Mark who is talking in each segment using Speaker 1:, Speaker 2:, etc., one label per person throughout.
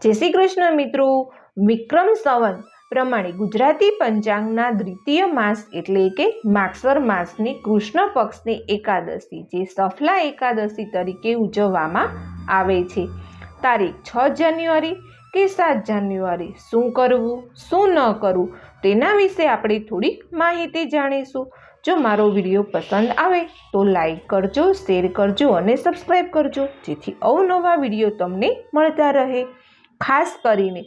Speaker 1: જય શ્રી કૃષ્ણ મિત્રો। વિક્રમ સંવત પ્રમાણે ગુજરાતી પંચાંગના દ્વિતીય માસ એટલે કે માગસર માસની કૃષ્ણ પક્ષની એકાદશી જે સફલા એકાદશી તરીકે ઉજવવામાં આવે છે। તારીખ 6 જાન્યુઆરી કે 7 જાન્યુઆરી શું કરવું શું ન કરવું તેના વિશે આપણે થોડી માહિતી જાણીશું। જો મારો વિડીયો પસંદ આવે તો લાઈક કરજો, શેર કરજો અને સબસ્ક્રાઈબ કરજો જેથી અવનવા વિડીયો તમને મળતા રહે। ખાસ કરીને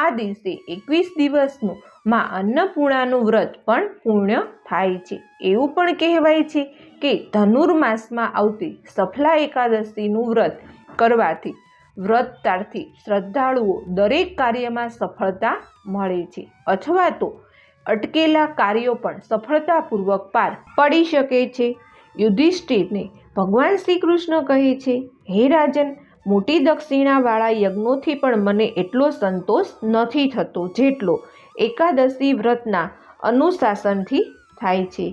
Speaker 1: આ દિવસે 21 દિવસનું માં અન્નપૂર્ણાનું વ્રત પણ પૂર્ણ થાય છે। એવું પણ કહેવાય છે કે ધનુર્માસમાં આવતી સફલા એકાદશીનું વ્રત કરવાથી વ્રતતાથી શ્રદ્ધાળુઓ દરેક કાર્યમાં સફળતા મળે છે અથવા તો અટકેલા કાર્યો પણ સફળતાપૂર્વક પાર પડી શકે છે। યુધિષ્ઠિરને ભગવાન શ્રી કૃષ્ણ કહે છે, હે રાજન, મોટી દક્ષિણાવાળા યજ્ઞોથી પણ મને એટલો સંતોષ નથી થતો જેટલો એકાદશી વ્રતના અનુશાસનથી થાય છે।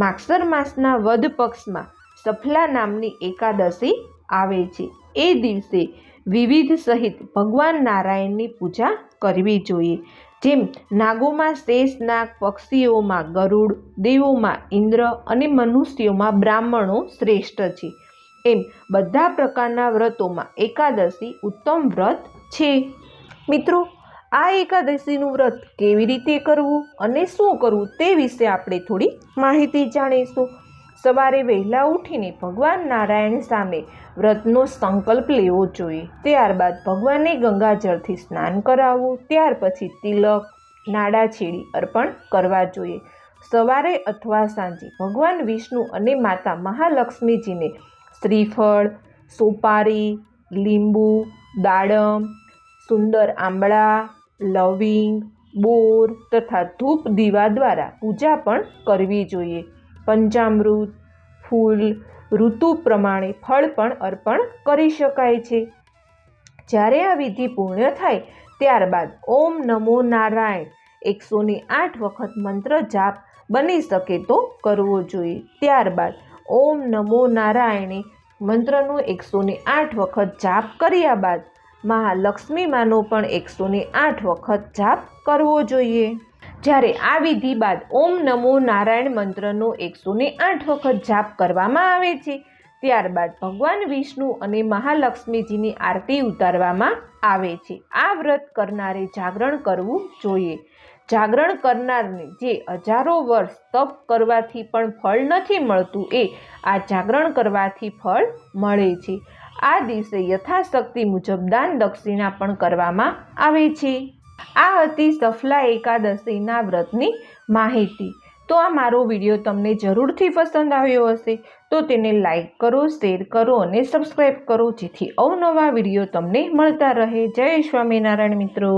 Speaker 1: માગસર માસના વદ પક્ષમાં સફલા નામની એકાદશી આવે છે। એ દિવસે વિવિધ સહિત ભગવાન નારાયણની પૂજા કરવી જોઈએ। જેમ નાગોમાં શેષનાગ, પક્ષીઓમાં ગરુડ, દેવોમાં ઇન્દ્ર અને મનુષ્યોમાં બ્રાહ્મણો શ્રેષ્ઠ છે, એમ બધા પ્રકારના વ્રતોમાં એકાદશી ઉત્તમ વ્રત છે। મિત્રો, આ એકાદશીનું વ્રત કેવી રીતે કરવું અને શું કરવું તે વિશે આપણે થોડી માહિતી જાણીશું। સવારે વહેલા ઉઠીને ભગવાન નારાયણ સામે વ્રતનો સંકલ્પ લેવો જોઈએ। ત્યારબાદ ભગવાનને ગંગાજળથી સ્નાન કરાવવું, ત્યાર પછી તિલક, નાડા છેડી અર્પણ કરવા જોઈએ। સવારે અથવા સાંજે ભગવાન વિષ્ણુ અને માતા મહાલક્ષ્મીજીને શ્રીફળ, સોપારી, લીંબુ, દાડમ, સુંદર આંબળા, લવિંગ, બોર તથા ધૂપ દીવા દ્વારા પૂજા પણ કરવી જોઈએ। પંચામૃત, ફૂલ, ઋતુ પ્રમાણે ફળ પણ અર્પણ કરી શકાય છે। જ્યારે આ વિધિ પૂર્ણ થાય ત્યારબાદ ઓમ નમો નારાયણ 108 વખત મંત્ર જાપ બની શકે તો કરવો જોઈએ। ત્યારબાદ ઓમ નમો નારાયણે મંત્રનો 108 વખત જાપ કર્યા બાદ મહાલક્ષ્મી માનો પણ 108 વખત જાપ કરવો જોઈએ। જ્યારે આ વિધિ બાદ ઓમ નમો નારાયણ મંત્રનો 108 વખત જાપ કરવામાં આવે છે ત્યારબાદ ભગવાન વિષ્ણુ અને મહાલક્ષ્મીજીની આરતી ઉતારવામાં આવે છે। આ વ્રત કરનારે જાગરણ કરવું જોઈએ। જાગરણ કરનારને જે હજારો વર્ષ તપ કરવાથી પણ ફળ નથી મળતું એ આ જાગરણ કરવાથી ફળ મળે છે। આ દિવસે યથાશક્તિ મુજબ દાન દક્ષિણા પણ કરવામાં આવે છે। આ હતી સફલા એકાદશીના વ્રતની માહિતી। તો આ મારો વિડીયો તમને જરૂરથી પસંદ આવ્યો હશે તો તેને લાઈક કરો, શેર કરો અને સબસ્ક્રાઈબ કરો જેથી અવનવા વિડીયો તમને મળતા રહે। જય સ્વામિનારાયણ મિત્રો।